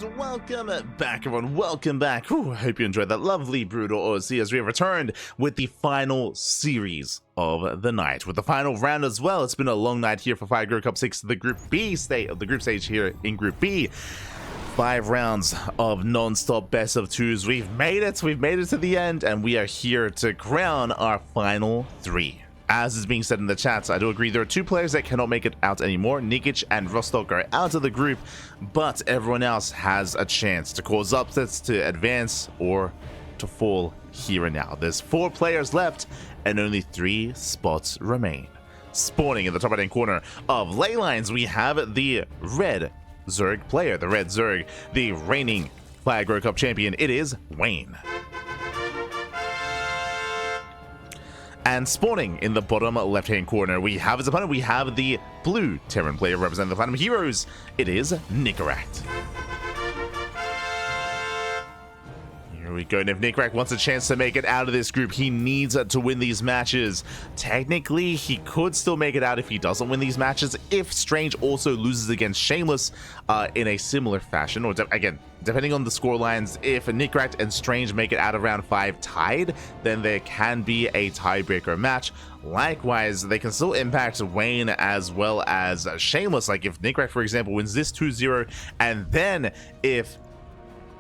And welcome back, everyone. Welcome back. Whew, I hope you enjoyed that lovely Brutal OC as we have returned with the final series of the night. With the final round as well. It's been a long night here for Fire Grow Cup 6, the Group B state of the group stage here in Group B. 5 rounds of non-stop best of twos. We've made it to the end, and we are here to crown our final 3. As is being said in the chat, I do agree there are 2 players that cannot make it out anymore. Nikic and Rostock are out of the group, but everyone else has a chance to cause upsets, to advance, or to fall here and now. There's 4 players left, and only 3 spots remain. Spawning in the top right-hand corner of Leylines, we have the red Zerg player, the red Zerg, the reigning Fire Grow Cup champion. It is Wayne. And spawning in the bottom left-hand corner, we have his opponent. We have the blue Terran player representing the Platinum Heroes. It is Nicoract. Here we go. And if Nicoract wants a chance to make it out of this group, he needs to win these matches. Technically, he could still make it out if he doesn't win these matches. If Strange also loses against Shameless in a similar fashion, or again, depending on the score lines, if Nicoract and Strange make it out of round 5 tied, then there can be a tiebreaker match. Likewise, they can still impact Wayne as well as Shameless. Like if Nicoract, for example, wins this 2-0, and then if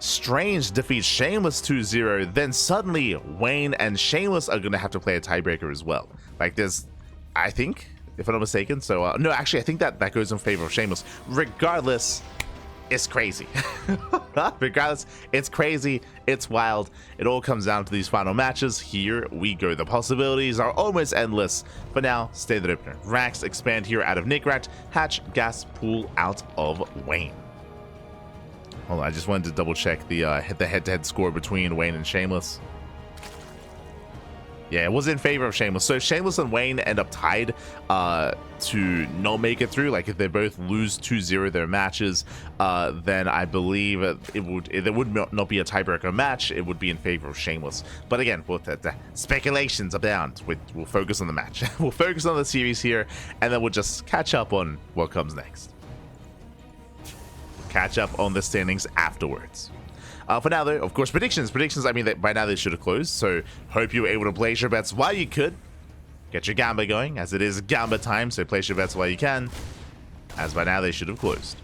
Strange defeats Shameless 2-0, then suddenly Wayne and Shameless are going to have to play a tiebreaker as well. Like there's, I think, if I'm not mistaken. So, no, actually, I think that goes in favor of Shameless. Regardless, it's crazy. Regardless, it's crazy. It's wild. It all comes down to these final matches. Here we go. The possibilities are almost endless. For now, stay the opener. Racks expand here out of Nicoract. Hatch, Gas, Pool out of Wayne. Hold on, I just wanted to double check the head-to-head score between Wayne and Shameless. Yeah, it was in favor of Shameless. So if Shameless and Wayne end up tied to not make it through, like if they both lose 2-0 their matches, then I believe there would not be a tiebreaker match. It would be in favor of Shameless. But again, the speculations abound. We'll focus on the match. We'll focus on the series here, and then we'll just catch up on what comes next. Catch up on the standings afterwards. For now, though, of course, predictions. I mean, by now they should have closed, so hope you were able to place your bets while you could. Get your gamba going, as it is gamba time, so place your bets while you can, as by now they should have closed.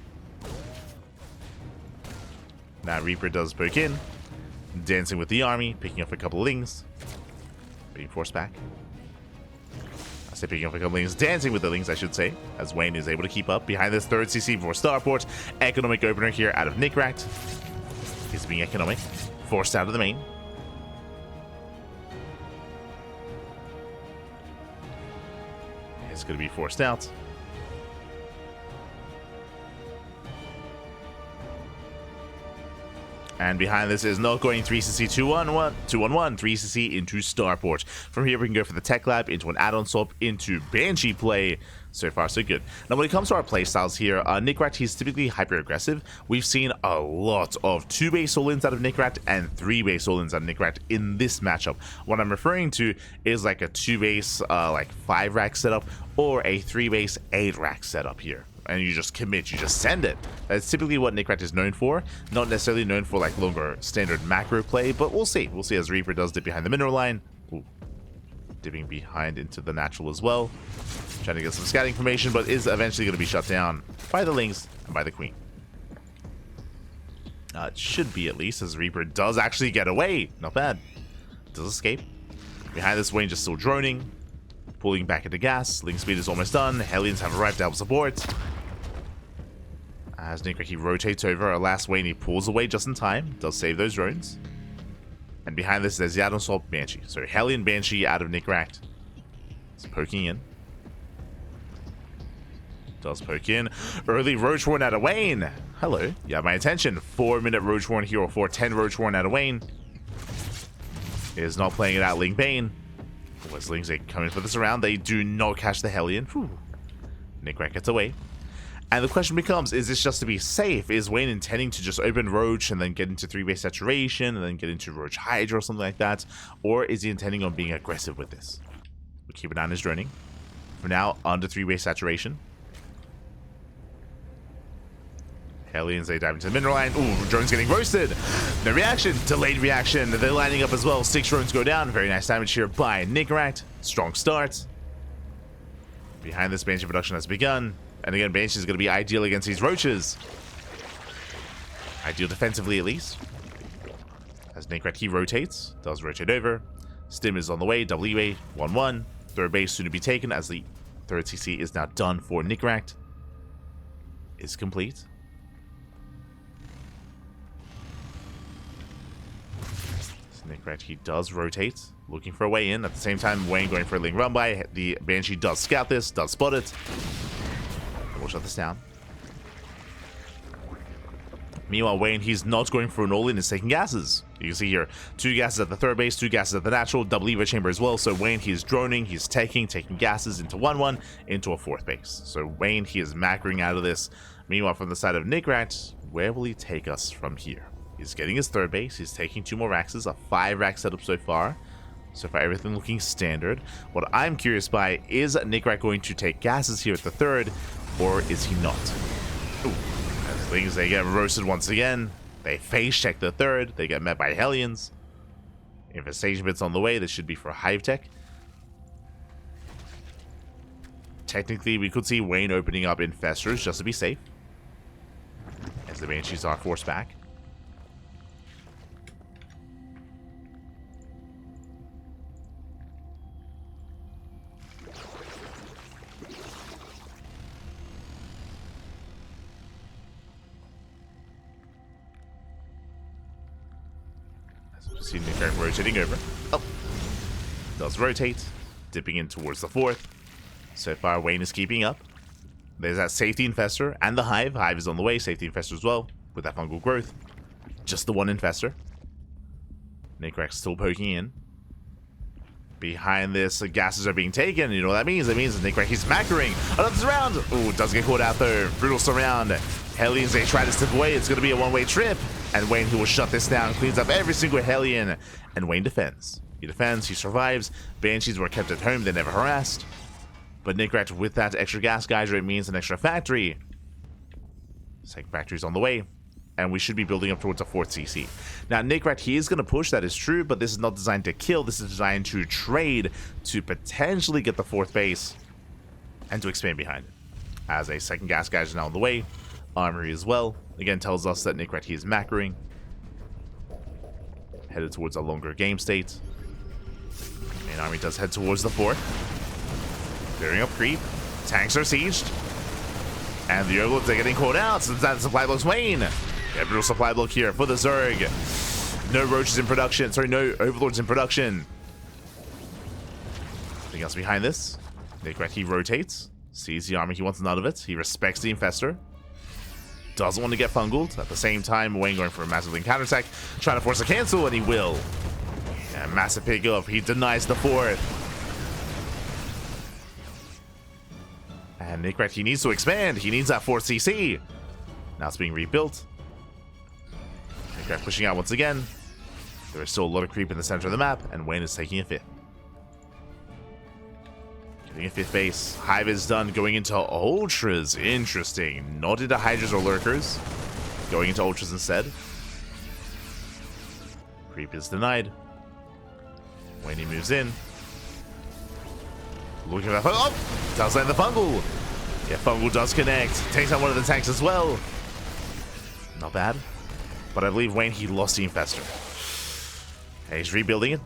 Now Reaper does poke in, dancing with the army, picking up a couple of lings, being forced back. I say picking up a couple of lings, dancing with the lings, I should say, as Wayne is able to keep up behind this 3rd CC for Starport. Economic opener here out of Nicoract. He's being economic, forced out of the main. It's going to be forced out. And behind this is not going 3cc 2-1-1, 3cc into Starport. From here we can go for the Tech Lab, into an add-on swap, into Banshee play. So far so good. Now when it comes to our playstyles here, Nicoract, he's typically hyper-aggressive. We've seen a lot of 2 base all-ins out of Nicoract and 3 base all-ins out of Nicoract in this matchup. What I'm referring to is like a 2 base like 5 rack setup, or a 3 base 8 rack setup here. And you just commit, you just send it. That's typically what Nicoract is known for. Not necessarily known for like longer standard macro play, but we'll see. We'll see as Reaper does dip behind the mineral line. Ooh. Dipping behind into the natural as well. Trying to get some scouting information, but is eventually going to be shut down by the Lings and by the Queen. It should be at least, as Reaper does actually get away. Not bad. Does escape. Behind this, Wayne just still droning. Pulling back into gas. Ling speed is almost done. Hellions have arrived to help support. As Nicoract, he rotates over. Alas, Wayne, he pulls away just in time. Does save those drones. And behind this, there's the add-on swap Banshee. So Hellion Banshee out of Nicoract. It's poking in. Does poke in. Early Roach Warren out of Wayne. Hello. You have my attention. 4-minute Roach Warren here, or 4-10 Roach Warren out of Wayne. Is not playing it out, Ling Bane. As Lings are coming for this round, they do not catch the Hellion. Nicoract gets away. And the question becomes, is this just to be safe? Is Wayne intending to just open Roach and then get into 3-base saturation and then get into Roach Hydra or something like that? Or is he intending on being aggressive with this? We'll keep it on his droning. For now, under 3-base saturation. Hellions, they dive into the mineral line. Ooh, drone's getting roasted. No reaction. Delayed reaction. They're lining up as well. 6 drones go down. Very nice damage here by Nicoract. Strong start. Behind this, Banshee production has begun. And again, Banshee is going to be ideal against these roaches. Ideal defensively, at least. As Nicoract, he rotates. Does rotate over. Stim is on the way. WA 1-1. Third base soon to be taken as the third CC is now done for Nicoract. Is complete. Nicoract, he does rotate, looking for a way in. At the same time, Wayne going for a link run by. The Banshee does scout this, does spot it. And we'll shut this down. Meanwhile, Wayne, he's not going for an all-in, he's taking gases. You can see here, 2 gases at the third base, 2 gases at the natural, double lever chamber as well. So Wayne, he's droning, he's taking gases into 1-1, into a 4th base. So Wayne, he is macroing out of this. Meanwhile, from the side of Nicoract, where will he take us from here? He's getting his 3rd base, he's taking 2 more Raxes, a 5 rack setup so far. So far, everything looking standard. What I'm curious by, is Nicoract going to take gases here at the 3rd, or is he not? Ooh. As things, they get roasted once again. They face check the 3rd, they get met by Hellions. Infestation bits on the way, this should be for Hive Tech. Technically, we could see Wayne opening up Infestors just to be safe. As the Banshees are forced back. See Nicoract rotating over. Oh. Does rotate. Dipping in towards the 4th. So far, Wayne is keeping up. There's that safety infestor and the Hive. Hive is on the way. Safety infestor as well. With that fungal growth. Just the 1 infestor. Nicoract still poking in. Behind this, gases are being taken. You know what that means? That means Nicoract, he's macroing. Another surround. Ooh, does get caught out though. Brutal surround. Hellions, they try to step away. It's going to be a 1-way trip. And Wayne, he will shut this down. Cleans up every single Hellion. And Wayne defends. He defends. He survives. Banshees were kept at home. They're never harassed. But Nicoract, with that extra gas geyser, it means an extra factory. Second factory's on the way. And we should be building up towards a 4th CC. Now, Nicoract, he is going to push. That is true. But this is not designed to kill. This is designed to trade. To potentially get the 4th base. And to expand behind it. As a second gas geyser is now on the way. Armory as well. Again, tells us that Nicoract, he is macroing. Headed towards a longer game state. Main army does head towards the 4th. Clearing up creep. Tanks are sieged. And the overlords are getting caught out since that supply block's Wayne. Yeah, brutal supply block here for the Zerg. No roaches in production. Sorry, no overlords in production. Anything else behind this? Nicoract, he rotates. Sees the army, he wants none of it. He respects the infestor. Doesn't want to get fungled. At the same time, Wayne going for a massive link counterattack. Trying to force a cancel, and he will. Yeah, massive pick up. He denies the 4th. And Nicoract, he needs to expand. He needs that 4th CC. Now it's being rebuilt. Nicoract pushing out once again. There is still a lot of creep in the center of the map, and Wayne is taking a 5th. Getting a 5th base. Hive is done. Going into Ultras. Interesting. Not into Hydras or Lurkers. Going into Ultras instead. Creep is denied. Wayne, he moves in. Looking for that. Oh! Does land the Fungal. Yeah, Fungal does connect. Takes out one of the tanks as well. Not bad. But I believe Wayne, he lost the Infestor. Okay, he's rebuilding it.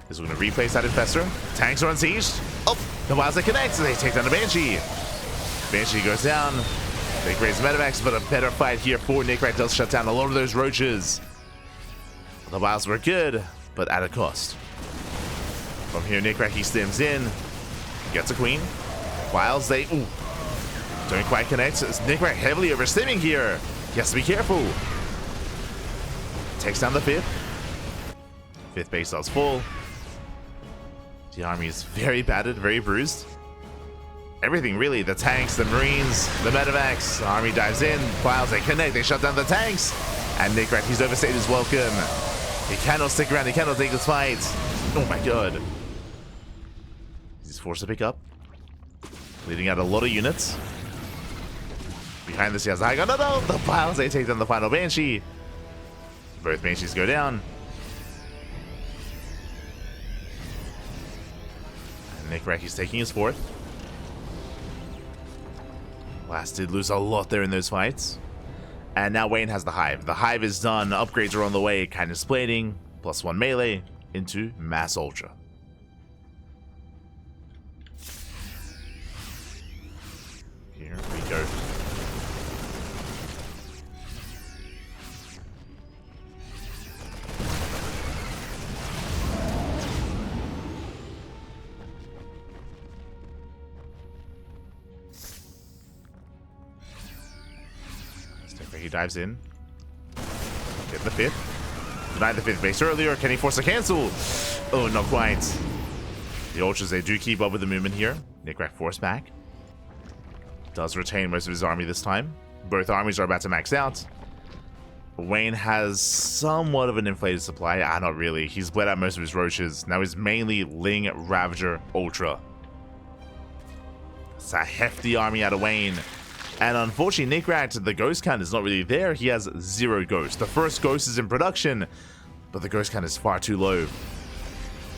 He's going to replace that Infestor. Tanks are unsieged. Oh! The Wildset connects. They take down the Banshee. Banshee goes down. They raise Metamax, but a better fight here for Nicoract does shut down a lot of those roaches. The Wilds were good, but at a cost. From here, Nicoract, he stims in. Gets a queen. Wilds, they... Ooh. Don't quite connect. It's Nicoract heavily overstimming here. He has to be careful. Takes down the 5th. 5th base does full. The army is very battered, very bruised. Everything, really. The tanks, the marines, the medevacs. The army dives in. Wilds, they connect. They shut down the tanks. And Nicoract, he's overstayed his welcome. He cannot stick around. He cannot take this fight. Oh my god. He's forced to pick up. Leading out a lot of units. Behind this, he has the high ground. No, the piles, they take down the final Banshee. Both Banshees go down. And Nicoract, he's taking his fourth. Last did lose a lot there in those fights. And now Wayne has the Hive. The Hive is done. Upgrades are on the way. Kindness Plating, +1 melee into Mass Ultra. Here we go. He dives in. Get the fifth. Denied the fifth base earlier. Can he force a cancel? Oh, not quite. The Ultras, they do keep up with the movement here. Nicoract forced back. Does retain most of his army this time. Both armies are about to max out. Wayne has somewhat of an inflated supply. Not really. He's bled out most of his Roaches. Now he's mainly Ling, Ravager, Ultra. It's a hefty army out of Wayne. And unfortunately, Nicoract, the ghost count is not really there. He has 0 ghosts. The first ghost is in production, but the ghost count is far too low.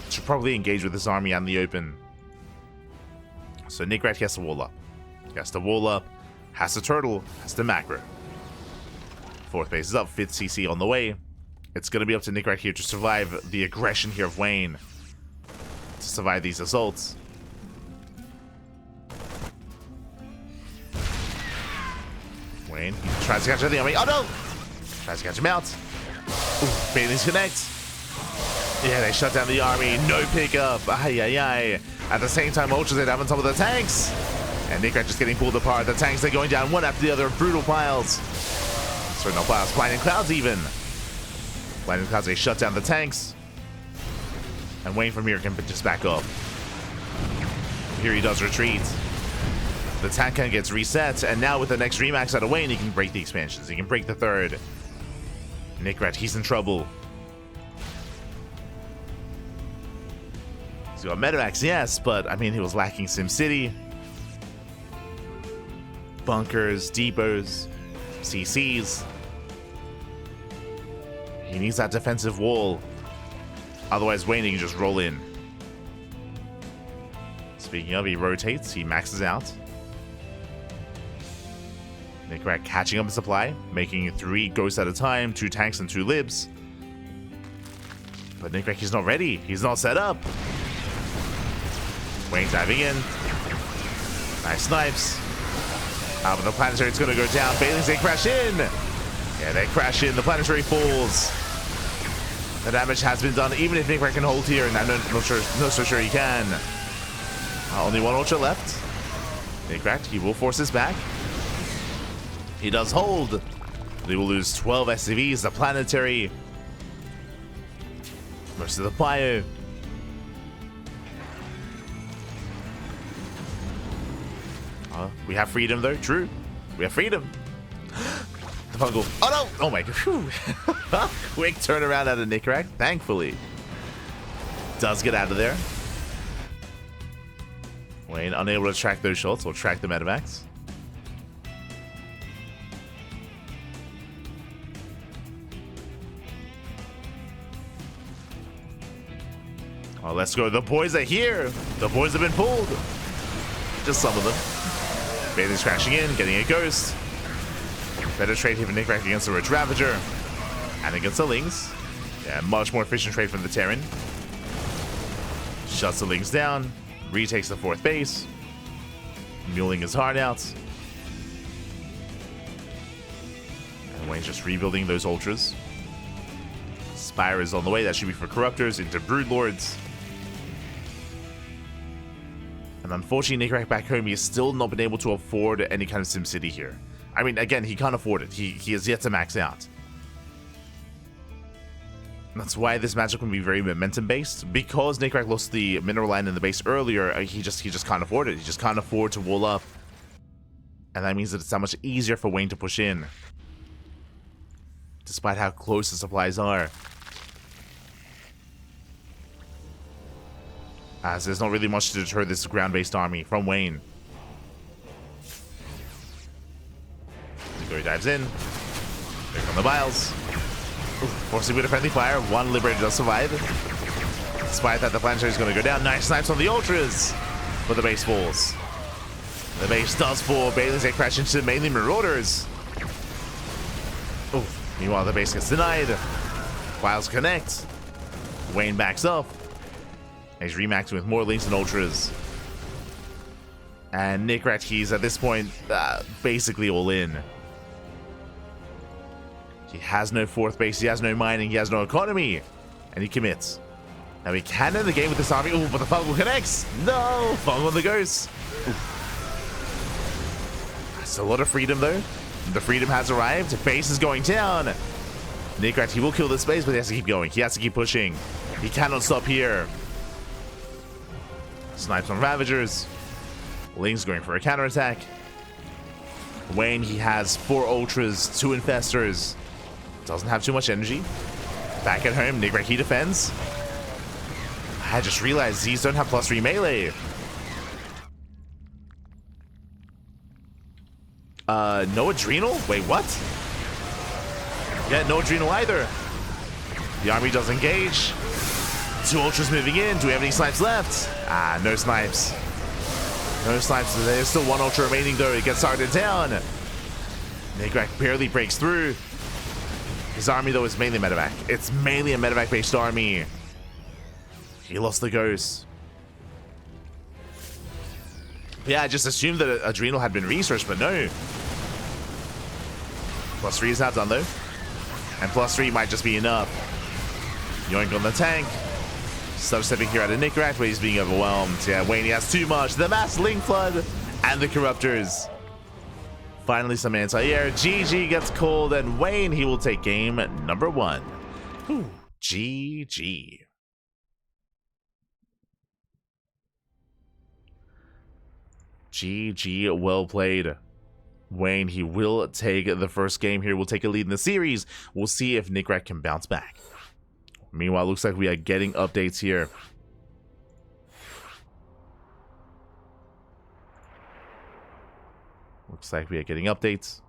Should probably engage with this army out in the open. So Nicoract has to wall up. He has to wall up, has to turtle, has to macro. Fourth base is up, 5th CC on the way. It's going to be up to Nicoract here to survive the aggression here of Wayne. To survive these assaults. Wayne, he tries to catch the army. Oh no! Tries to catch him out. Ooh, Bailey's connect. Yeah, they shut down the army. No pickup. Ay. At the same time, Ultras are down on top of the tanks. And Nicoract just getting pulled apart. The tanks, they're going down one after the other. Brutal piles. Sorry, not piles. Blinding Clouds even. Blinding Clouds, they shut down the tanks. And Wayne from here can just back up. Here he does retreat. The tank kind of gets reset, and now with the next remax out of Wayne, he can break the expansions. He can break the third. Nicoract, he's in trouble. He's got Metamax, yes, but I mean, he was lacking SimCity. Bunkers, depots, CCs. He needs that defensive wall. Otherwise, Wayne can just roll in. Speaking of, he rotates, he maxes out. Nicoract catching up in supply, making 3 ghosts at a time, 2 tanks and 2 libs. But Nicoract, he's not ready. He's not set up. Wayne diving in. Nice snipes. But the planetary is going to go down. Bailey's, they crash in. Yeah, they crash in. The planetary falls. The damage has been done, even if Nicoract can hold here, and I'm not so sure he can. Only 1 Ultra left. Nicoract, he will force this back. He does hold. They will lose 12 SCVs, the planetary. Most of the bio. We have freedom though, true. We have freedom. The fungal. Oh no! Oh my god. Quick turnaround out of Nicoract, thankfully. Does get out of there. Wayne unable to track those shots or track the Metamax. Oh, let's go. The boys are here. The boys have been pulled. Just some of them. Bailey's crashing in, getting a ghost. Better trade here for Nicoract against the Roach Ravager. And against the Lings. Yeah, much more efficient trade from the Terran. Shuts the Lings down. Retakes the 4th base. Muling his heart out. And Wayne's just rebuilding those Ultras. Spire is on the way. That should be for Corruptors into Broodlords. And unfortunately, Nicoract back home, he has still not been able to afford any kind of SimCity here. I mean, again, he can't afford it. He has yet to max out. And that's why this matchup can be very momentum-based. Because Nicoract lost the mineral line in the base earlier, he just can't afford it. He just can't afford to wall up. And that means that it's that much easier for Wayne to push in. Despite how close the supplies are. As there's not really much to deter this ground-based army from Wayne. Dives in. There come the Biles. Forcing with a friendly fire. One Liberator does survive. Despite that, the Planetary is going to go down. Nice snipes on the Ultras. But the base falls. The base does fall. Bailey's a crash into mainly Marauders. Meanwhile, the base gets denied. Biles connect. Wayne backs up. He's remaxing with more Links and Ultras. And Nicoract, he's at this point basically all in. He has no fourth base, he has no mining, he has no economy. And he commits. Now he can end the game with this army. But the Fungal connects. No! Fungal on the Ghost. That's a lot of freedom though. The freedom has arrived. Base is going down. Nicoract, he will kill this base, but he has to keep going. He has to keep pushing. He cannot stop here. Snipes on Ravagers. Link's going for a counterattack. Wayne, he has 4 Ultras, 2 Infestors. Doesn't have too much energy. Back at home, Nicoract, he defends. I just realized Z's don't have +3 melee. No Adrenal? Wait, what? Yeah, no Adrenal either. The army does engage. 2 Ultras moving in. Do we have any snipes left? No snipes. No snipes. There's still 1 Ultra remaining though. It gets targeted down. Nicoract barely breaks through. His army though is mainly medevac. It's mainly a medevac based army. He lost the Ghost. Yeah, I just assumed that Adrenal had been researched, but no. +3 is not done though. And +3 might just be enough. Yoink on the tank. Substepping here out of Nicoract, but he's being overwhelmed. Yeah, Wayne, he has too much. The Mass Link Flood and the Corruptors. Finally, some anti-air. GG gets called, and Wayne, he will take game number 1. Whew. GG. GG, well played. Wayne, he will take the first game here. We'll take a lead in the series. We'll see if Nicoract can bounce back. Meanwhile, looks like we are getting updates here. Looks like we are getting updates.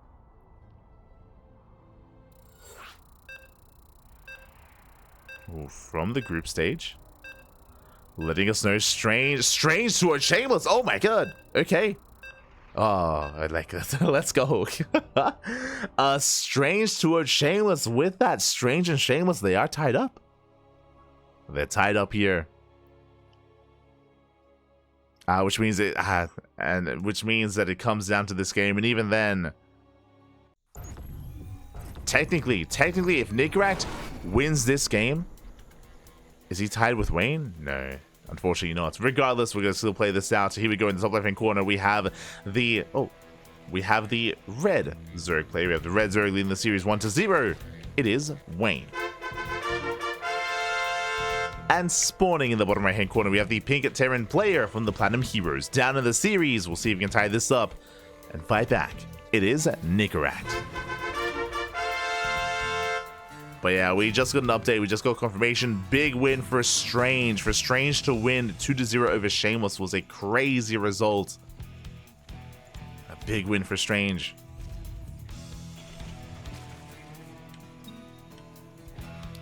Ooh, from the group stage. Letting us know strange towards Shameless. Oh my god. Okay. Oh, I like that. Let's go. Strange towards Shameless. With that Strange and Shameless, they are tied up. They're tied up here. Which means it which means that it comes down to this game, and even then, technically, if Nicoract wins this game, is he tied with Wayne? No, unfortunately not. Regardless, we're gonna still play this out. So here we go in the top left hand corner. We have the red Zerg player. We have the red Zerg leading the series 1-0. It is Wayne. And spawning in the bottom right hand corner, we have the pink Terran player from the Platinum Heroes. Down in the series, we'll see if we can tie this up and fight back. It is Nicoract. But yeah, we just got an update. We just got confirmation. Big win for Strange. For Strange to win 2-0 over Shameless was a crazy result. A big win for Strange.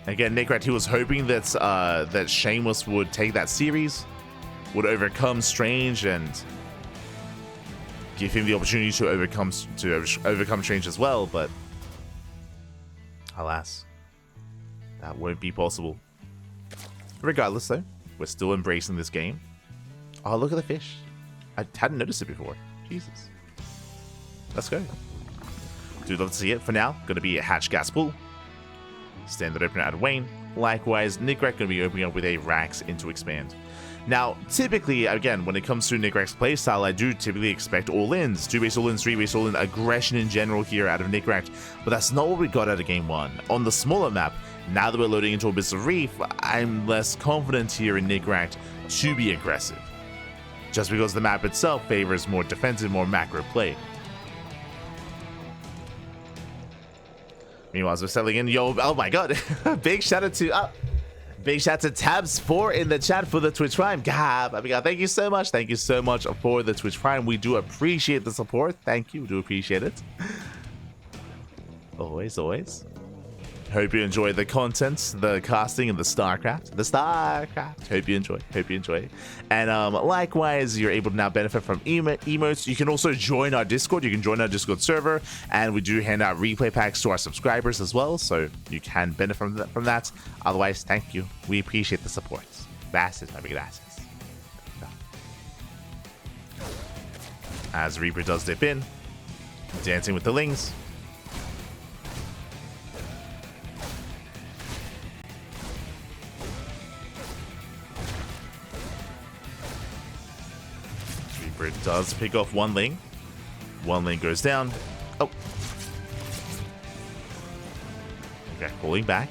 Again, Nicoract, he was hoping that that Shameless would take that series, would overcome Strange, and give him the opportunity to overcome Strange as well. But alas, that won't be possible. Regardless, though, we're still embracing this game. Oh, look at the fish! I hadn't noticed it before. Jesus, let's go. Do love to see it. For now, going to be a Hatch Gas Pool. Standard opener out of Wayne. Likewise, Nicoract going to be opening up with a Rax into Expand. Now, typically, again, when it comes to Nicoract's playstyle, I do typically expect all-ins. 2-base all-ins, 3-base all-in, aggression in general here out of Nicoract, but that's not what we got out of Game 1. On the smaller map, now that we're loading into Abyss of Reef, I'm less confident here in Nicoract to be aggressive. Just because the map itself favors more defensive, more macro play. Meanwhile, as we're settling in, oh my god, big shout out to Tabs4 in the chat for the Twitch Prime. Thank you so much. Thank you so much for the Twitch Prime. We do appreciate the support. Thank you. We do appreciate it. Always, always. Hope you enjoy the content, the casting, and the StarCraft. Hope you enjoy. Hope you enjoy. And likewise, you're able to now benefit from emotes. You can also join our Discord. You can join our Discord server, and we do hand out replay packs to our subscribers as well, so you can benefit from that. Otherwise, thank you. We appreciate the support. Gracias, my big gracias. As Reaper does dip in, dancing with the Lings. Reaper does pick off one Ling. One Ling goes down. Oh. Okay, pulling back.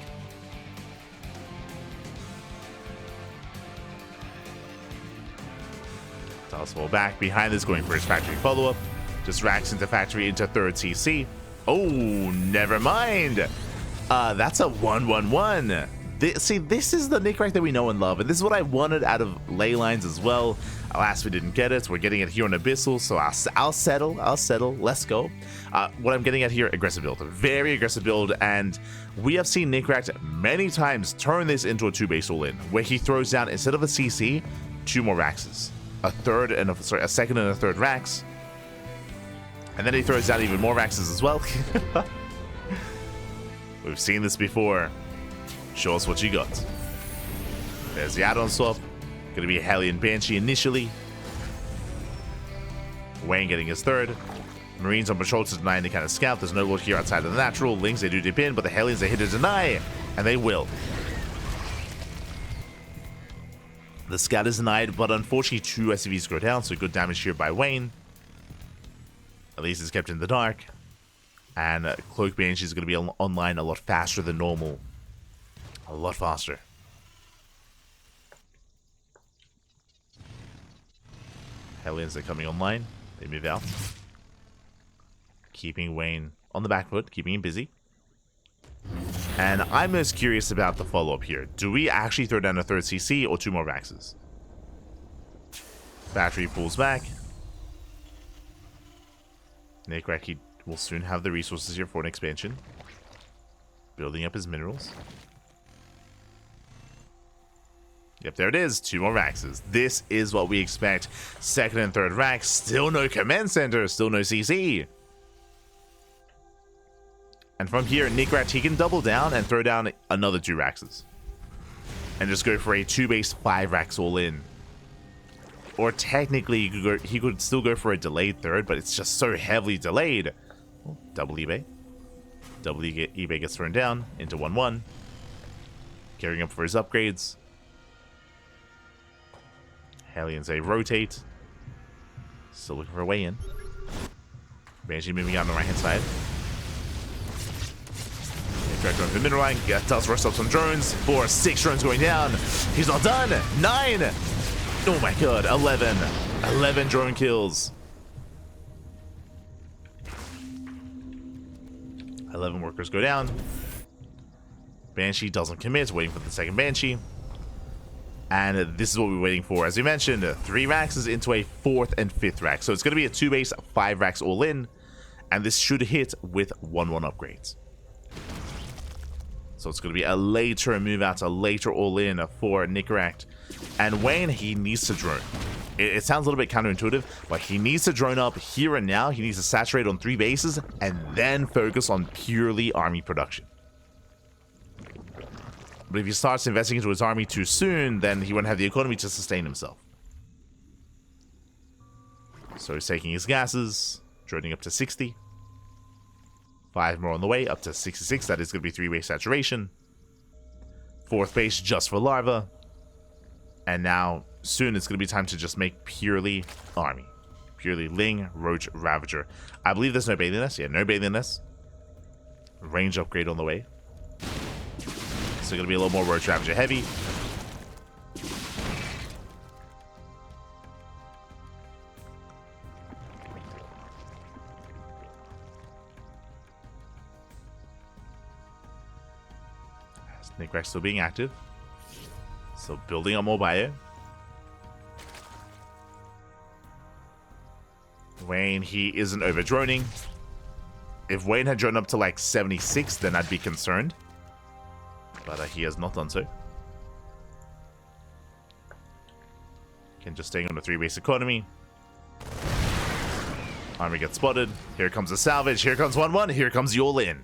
Does fall back. Behind this, going for his factory follow-up. Just racks into factory into third CC. Oh, never mind. That's a 1-1-1. See, this is the Nicoract that we know and love, and this is what I wanted out of ley lines as well. Alas, we didn't get it. We're getting it here on Abyssal, so I'll settle. Let's go. What I'm getting at here, aggressive build. A very aggressive build, and we have seen Nicoract many times turn this into a 2-base all-in, where he throws down, instead of a CC, 2 more Raxes. A second and a third Rax. And then he throws down even more Raxes as well. We've seen this before. Show us what you got. There's the add-on swap. Gonna be a Hellion Banshee initially. Wayne getting his third. Marines on patrol to deny any kind of scout. There's no lord here outside of the natural. Lings, they do dip in, but the Hellions, they hit a deny. And they will. The scout is denied, but unfortunately 2 SCVs go down, so good damage here by Wayne. At least it's kept in the dark. And Cloak Banshee is going to be online a lot faster than normal. A lot faster. Hellions are coming online. They move out. Keeping Wayne on the back foot, keeping him busy. And I'm most curious about the follow-up here. Do we actually throw down a third CC or 2 more Raxes? Battery pulls back. Nicoract, he will soon have the resources here for an expansion. Building up his minerals. Yep, there it is. 2 more Raxes. This is what we expect. Second and third Rax. Still no command center. Still no CC. And from here, Nicoract, he can double down and throw down another 2 Raxes. And just go for a 2-base 5 Rax all in. Or technically, he could still go for a delayed third, but it's just so heavily delayed. Oh, double eBay. Double eBay gets thrown down into 1-1. Gearing up for his upgrades. Hellions, they rotate. Still looking for a way in. Banshee moving out on the right hand side. Nicoract going for the middle line. Does rush up some drones. 4, 6 drones going down. He's not done. 9. Oh my god. 11. 11 drone kills. 11 workers go down. Banshee doesn't commit. Waiting for the second Banshee. And this is what we're waiting for. As we mentioned, 3 Raxes into a 4th and 5th Rax. So it's going to be a 2-base 5 Rax all in. And this should hit with 1-1 upgrades. So it's going to be a later move out, a later all-in for Nicoract. And Wayne, he needs to drone. It sounds a little bit counterintuitive, but he needs to drone up here and now. He needs to saturate on 3 bases and then focus on purely army production. But if he starts investing into his army too soon, then he won't have the economy to sustain himself. So he's taking his gases, droning up to 60. 5 more on the way, up to 66. That is going to be 3-way saturation. 4th base just for larva. And now, soon it's going to be time to just make purely army. Purely Ling, Roach, Ravager. I believe there's no Bailiness. Yeah, no Bailiness. Range upgrade on the way. So going to be a little more Roach, Ravager heavy. Nicoract still being active. So building up more bio. Wayne, he isn't over droning. If Wayne had drawn up to like 76, then I'd be concerned. But he has not done so. Again, just staying on the 3-base economy. Army gets spotted. Here comes the salvage. Here comes 1-1. Here comes the all-in.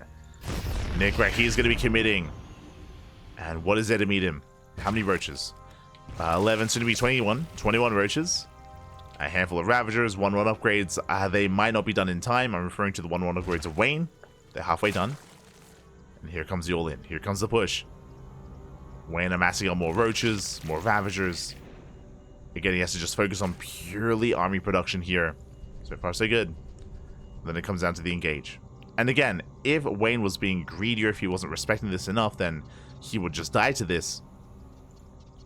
Nicoract, he's going to be committing. And what is there to meet him? How many roaches? 11, soon to be 21. 21 roaches. A handful of Ravagers, 1-1 upgrades. They might not be done in time. I'm referring to the 1-1 upgrades of Wayne. They're halfway done. And here comes the all-in. Here comes the push. Wayne amassing on more roaches, more Ravagers. Again, he has to just focus on purely army production here. So far, so good. Then it comes down to the engage. And again, if Wayne was being greedier, if he wasn't respecting this enough, then he would just die to this.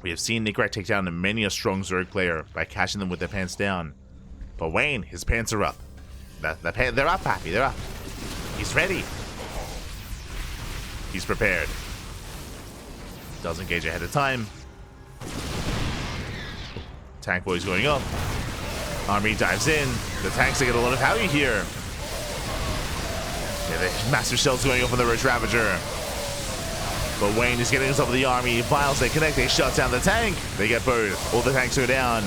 We have seen Nicoract take down many a strong Zerg player by catching them with their pants down. But Wayne, his pants are up. They're up, Pappy, they're up. He's ready. He's prepared. Does engage ahead of time. Tank boy's going up. Army dives in. The tanks get a lot of value here. Yeah, the massive shells going up on the Roach Ravager. But Wayne is getting himself with the army. Vials, they connect, they shut down the tank. They get both. All the tanks go down.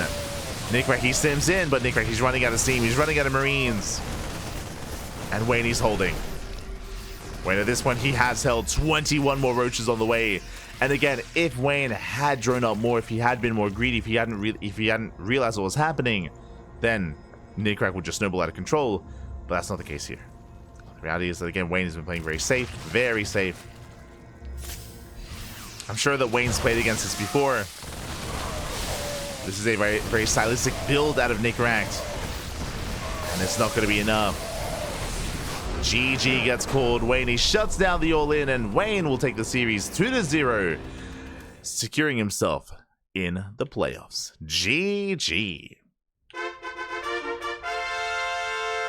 Nicoract, he sims in, but Nicoract, he's running out of steam. He's running out of Marines. And Wayne, he's holding. Wayne, at this point, he has held 21 more roaches on the way. And again, if Wayne had drawn up more, if he had been more greedy, if he hadn't realized what was happening, then Nicoract would just snowball out of control. But that's not the case here. The reality is that, again, Wayne has been playing very safe. Very safe. I'm sure that Wayne's played against this before. This is a very, very stylistic build out of Nicoract. And it's not going to be enough. GG gets called. Wayne, he shuts down the all-in, and Wayne will take the series 2-0, securing himself in the playoffs. GG.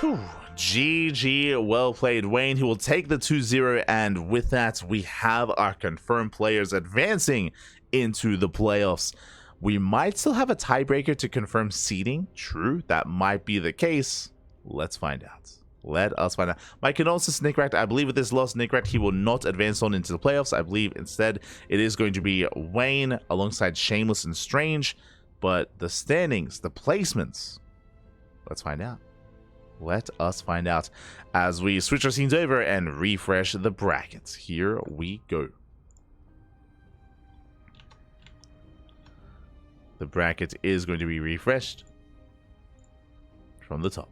Whew. GG, well played, Wayne. He will take the 2-0, and with that, we have our confirmed players advancing into the playoffs. We might still have a tiebreaker to confirm seeding. True, that might be the case. Let's find out. Let us find out. My condolences to Nicoract. I believe with this loss, Nicoract, he will not advance on into the playoffs. I believe instead it is going to be Wayne alongside Shameless and Strange. But the standings, the placements, let's find out. Let us find out as we switch our scenes over and refresh the brackets. Here we go. The bracket is going to be refreshed from the top.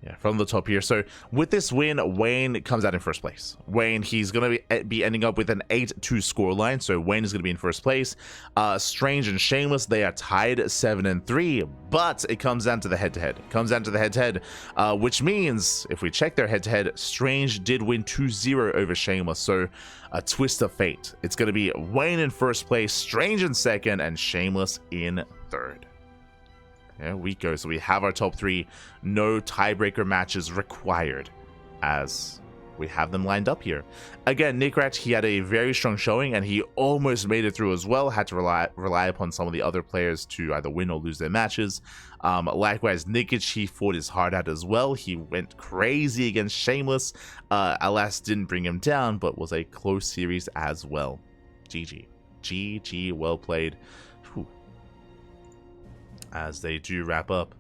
Yeah, from the top here. So with this win, Wayne comes out in first place. Wayne, he's going to be ending up with an 8-2 scoreline. So Wayne is going to be in first place. Strange and Shameless, they are tied 7-3. But it comes down to the head-to-head. Comes down to the head-to-head, which means if we check their head-to-head, Strange did win 2-0 over Shameless. So a twist of fate. It's going to be Wayne in first place, Strange in second, and Shameless in third. There we go. So we have our top three. No tiebreaker matches required as we have them lined up here. Again, Nicoract, he had a very strong showing and he almost made it through as well. Had to rely upon some of the other players to either win or lose their matches. Likewise, Nikic, he fought his heart out as well. He went crazy against Shameless. Alas, didn't bring him down, but was a close series as well. GG. GG, well played. As they do wrap up.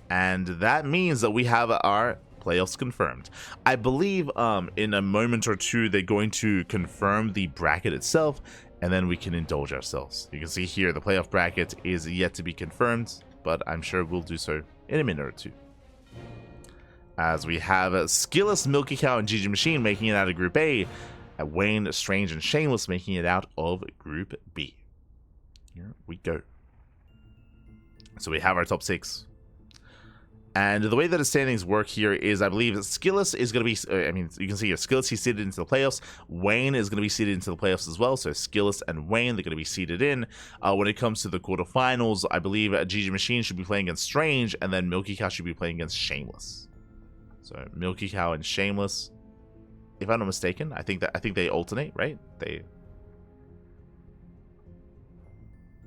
And that means that we have our playoffs confirmed. I believe in a moment or two they're going to confirm the bracket itself, and then we can indulge ourselves. You can see here the playoff bracket is yet to be confirmed, but I'm sure we'll do so in a minute or two. As we have Skilless, Milky Cow, and GG Machine making it out of Group A, and Wayne, Strange, and Shameless making it out of Group B. Here we go. So we have our top six. And the way that the standings work here is, I believe, Skilless is going to be, you can see here, Skilless, he's seeded into the playoffs. Wayne is going to be seeded into the playoffs as well. So Skilless and Wayne, they're going to be seeded in. When it comes to the quarterfinals, I believe GG Machine should be playing against Strange, and then Milky Cow should be playing against Shameless. So Milky Cow and Shameless, if I'm not mistaken, I think they alternate, right?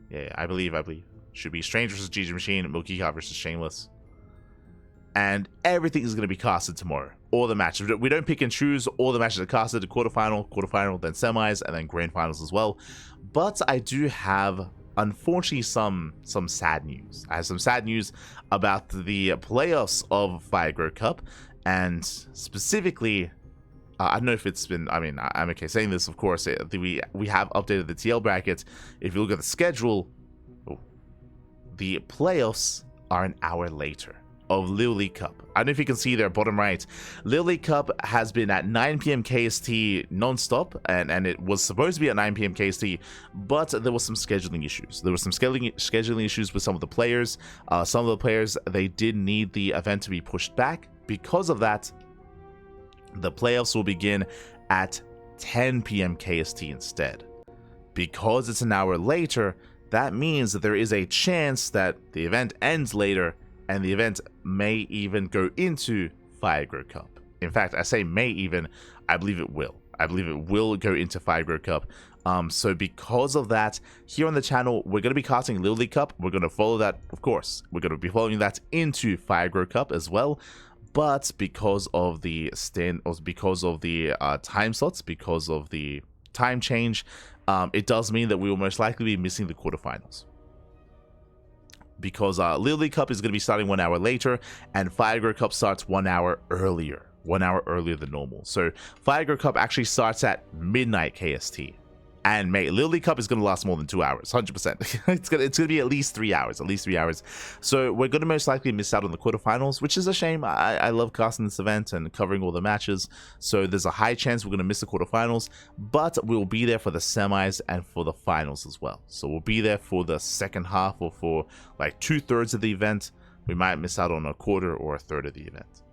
Yeah, I believe. Should be Strange versus GG Machine, Milky Cow versus Shameless. and everything is going to be casted tomorrow. All the matches. We don't pick and choose. All the matches are casted to quarterfinal, then semis, and then grand finals as well. But I do have, unfortunately, some sad news. I have some sad news about the playoffs of Fire Grow Cup, and specifically, I don't know if it's been, I mean, I'm okay saying this, of course. We have updated the TL bracket. If you look at the schedule, the playoffs are an hour later of Little League Cup. I don't know if you can see there, bottom right. Little League Cup has been at 9 p.m. KST non-stop, and it was supposed to be at 9 p.m. KST, but there was some scheduling issues. There were some scheduling issues with some of the players. Some of the players, they did need the event to be pushed back. Because of that, the playoffs will begin at 10 p.m. KST instead. Because it's an hour later, that means that there is a chance that the event ends later, and the event may even go into Fire Grow Cup. In fact, I say may even, I believe it will. I believe it will go into Fire Grow Cup. So because of that, here on the channel, we're going to be casting Little League Cup. We're going to follow that, of course. We're going to be following that into Fire Grow Cup as well. But because of the time slots, because of the time change, it does mean that we will most likely be missing the quarterfinals. Because Little League Cup is going to be starting 1 hour later, and Fire Grow Cup starts 1 hour earlier. 1 hour earlier than normal. So Fire Grow Cup actually starts at midnight KST. And mate, Little League Cup is going to last more than 2 hours, 100%. It's going to be at least 3 hours, So we're going to most likely miss out on the quarterfinals, which is a shame. I love casting this event and covering all the matches. So there's a high chance we're going to miss the quarterfinals, but we'll be there for the semis and for the finals as well. So we'll be there for the second half, or for like 2/3 of the event. We might miss out on a quarter or a third of the event.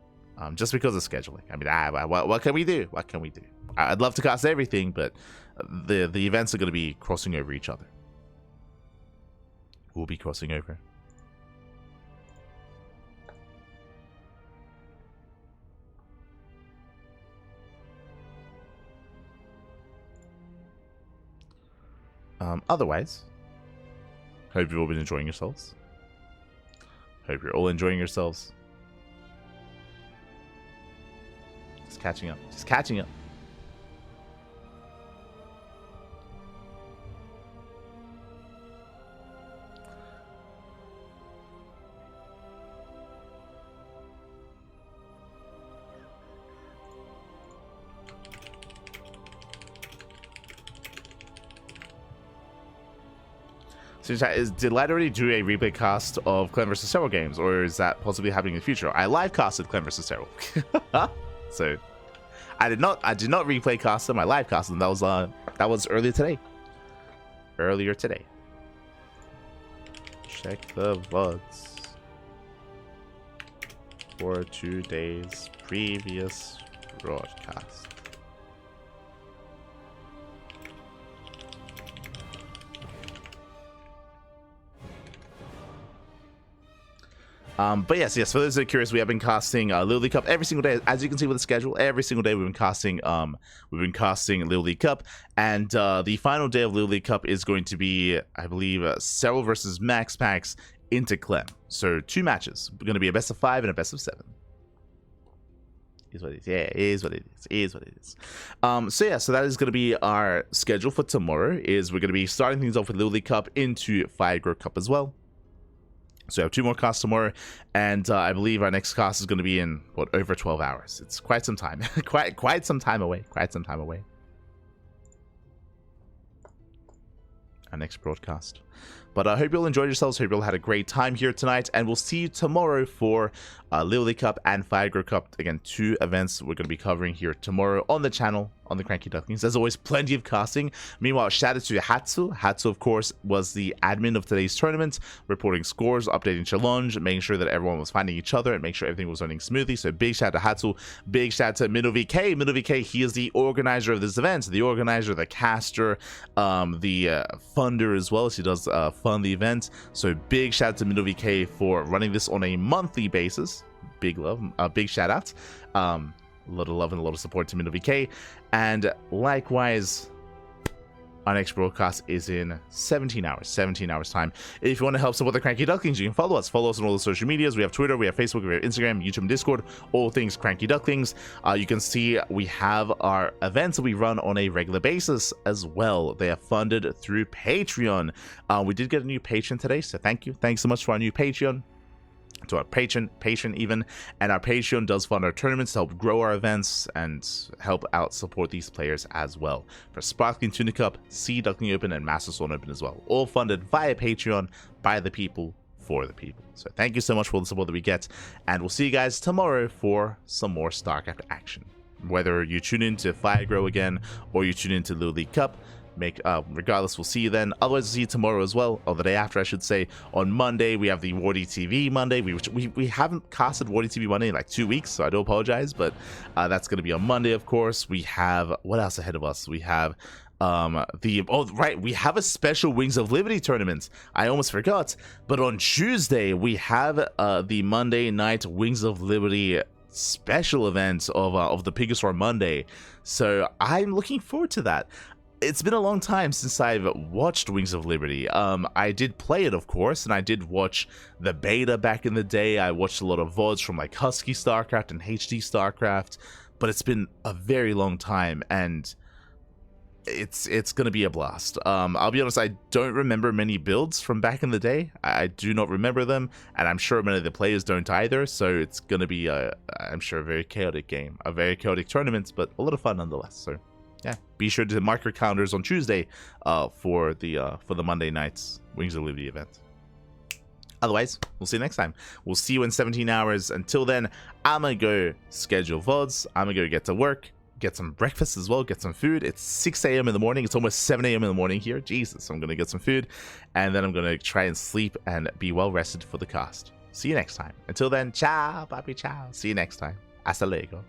Just because of scheduling. I mean, what can we do? What can we do? I'd love to cast everything, but the events are going to be crossing over each other. We'll be crossing over. Otherwise, hope you've all been enjoying yourselves. Hope you're all enjoying yourselves. Just catching up. Just catching up. So did Light already do a replay cast of Clan vs. Terrell games, or is that possibly happening in the future? I live casted Clan vs. Terrell. So I did not replay cast them. I live cast them. That was earlier today. Check the VODs for today's previous broadcast. But yes, for those that are curious, we have been casting Little League Cup every single day. As you can see with the schedule, every single day we've been casting Little League Cup, and the final day of Little League Cup is going to be, I believe, Cyril versus Max Pax into Clem. So 2 matches. We're going to be a best of 5 and a best of 7. Is what it is. Yeah, it is what it is. It is what it is. So that is going to be our schedule for tomorrow. Is we're going to be starting things off with Little League Cup into Fire Grow Cup as well. So we have 2 more casts tomorrow, and I believe our next cast is going to be in over 12 hours. It's quite some time, quite some time away. Our next broadcast. But I hope you all enjoyed yourselves. Hope you all had a great time here tonight, and we'll see you tomorrow for Little League Cup and Fire Grow Cup. Again, 2 events we're going to be covering here tomorrow on the channel, on the CranKy Ducklings. As always, plenty of casting. Meanwhile, shout out to Hatsu. Hatsu, of course, was the admin of today's tournament, reporting scores, updating challenge, making sure that everyone was finding each other, and making sure everything was running smoothly. So big shout out to Hatsu. Big shout out to MinoVK. MinoVK, he is the organizer of this event, the organizer, the caster, the funder as well. So he does fund the event. So big shout out to MinoVK for running this on a monthly basis. Big love, big shout out. A lot of love and a lot of support to MinoVK. And likewise, Our next broadcast is in 17 hours time. If you want to help support the CranKy Ducklings, you can follow us on all the social medias. We have Twitter, we have Facebook, we have Instagram, YouTube, and Discord, all things CranKy Ducklings. You can see we have our events that we run on a regular basis as well. They are funded through Patreon. We did get a new patron today, so thank you. Thanks so much for our new Patreon. To our patron even, and our Patreon does fund our tournaments to help grow our events and help out support these players as well. For Sparkling Tuna Cup, Sea Duckling Open, and Master Sword Open as well, all funded via Patreon by the people for the people. So thank you so much for the support that we get, and we'll see you guys tomorrow for some more StarCraft action. Whether you tune in to Fire Grow again or you tune in to Little League Cup, regardless, we'll see you then. Otherwise, we'll see you tomorrow as well, or the day after, I should say. On Monday, we have the Wardy TV Monday. We haven't casted Wardy TV Monday in like 2 weeks, so I do apologize, but that's going to be on Monday, of course. We have, what else ahead of us? We have we have a special Wings of Liberty tournament. I almost forgot, but on Tuesday, we have the Monday night Wings of Liberty special event of the Pigoswar Monday, so I'm looking forward to that. It's been a long time since I've watched Wings of Liberty. I did play it, of course, and I did watch the beta back in the day. I watched a lot of VODs from like Husky StarCraft and HD StarCraft, but it's been a very long time, and it's gonna be a blast. I'll be honest, I don't remember many builds from back in the day. I do not remember them, and I'm sure many of the players don't either, so it's gonna be, I'm sure, a very chaotic game, a very chaotic tournament, but a lot of fun nonetheless, so... yeah, be sure to mark your calendars on Tuesday for the Monday night's Wings of Liberty event. Otherwise, we'll see you next time. We'll see you in 17 hours. Until then, I'm gonna go schedule VODs. I'm gonna go get to work, get some breakfast as well, get some food. It's 6 a.m. in the morning. It's almost 7 a.m. in the morning here. Jesus, I'm gonna get some food, and then I'm gonna try and sleep and be well rested for the cast. See you next time. Until then, ciao, papi, ciao. See you next time. Hasta luego.